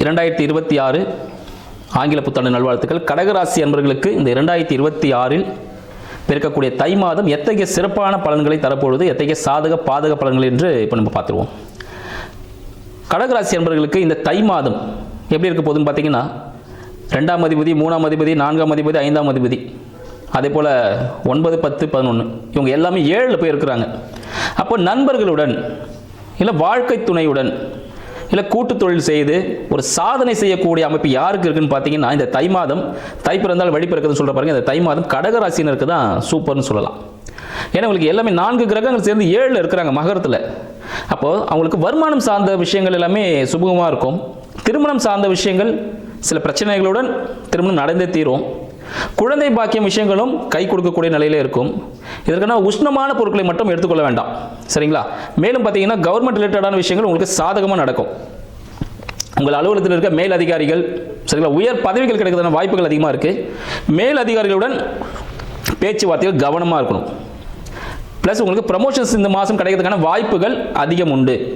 2026 ஆங்கில புத்தாண்டு நல்வாழ்த்துக்கள். கடகராசி அன்பர்களுக்கு இந்த 2026 பிறக்கக்கூடிய தை மாதம் எத்தகைய சிறப்பான பலன்களை தரப்பொழுது, எத்தகைய சாதக பாதக பலன்கள் என்று இப்போ நம்ம பார்த்துருவோம். கடகராசி அன்பர்களுக்கு இந்த தை மாதம் எப்படி இருக்க போகுதுன்னு பார்த்தீங்கன்னா, 2ஆம் அதிபதி, 3ஆம் அதிபதி, 4ஆம் அதிபதி, 5ஆம் அதிபதி, அதே போல் 9, 10, 11 இவங்க எல்லாமே 7ல் போய் இருக்கிறாங்க. அப்போ நண்பர்களுடன் இல்லை வாழ்க்கை துணையுடன் இல்லை கூட்டு தொழில் செய்து ஒரு சாதனை செய்யக்கூடிய அமைப்பு யாருக்கு இருக்குன்னு பார்த்தீங்கன்னா, இந்த தை மாதம், தை பிறந்தால் வழி பிறக்குதுன்னு சொல்கிற பாருங்க, இந்த தை மாதம் கடகராசினருக்கு தான் சூப்பர்னு சொல்லலாம். ஏன்னா உங்களுக்கு எல்லாமே 4 கிரகங்கள் சேர்ந்து 7ல் இருக்கிறாங்க மகரத்தில். அப்போது அவங்களுக்கு வருமானம் சார்ந்த விஷயங்கள் எல்லாமே சுபகமாக இருக்கும். திருமணம் சார்ந்த விஷயங்கள் சில பிரச்சனைகளுடன் திருமணம் நடந்தே தீரும். குழந்தை பாக்கியம் விஷயங்களும் கை கொடுக்கக்கூடிய நிலையில இருக்கும். இதற்கான உஷ்ணமான பொருட்களை மட்டும் எடுத்துக்கொள்ள வேண்டாம், சரிங்களா? மேலும் பார்த்தீங்கன்னா கவர்மெண்ட் ரிலேட்டடான விஷயங்கள் உங்களுக்கு சாதகமாக நடக்கும். உங்கள் அலுவலகத்தில் இருக்க மேல் அதிகாரிகள், சரிங்களா, உயர் பதவிகள் கிடைக்கிறதான வாய்ப்புகள் அதிகமாக இருக்குது. மேல் அதிகாரிகளுடன் பேச்சுவார்த்தைகள் கவனமாக இருக்கணும். ப்ளஸ் உங்களுக்கு ப்ரமோஷன்ஸ் இந்த மாதம் கிடைக்கிறதுக்கான வாய்ப்புகள் அதிகம் உண்டு.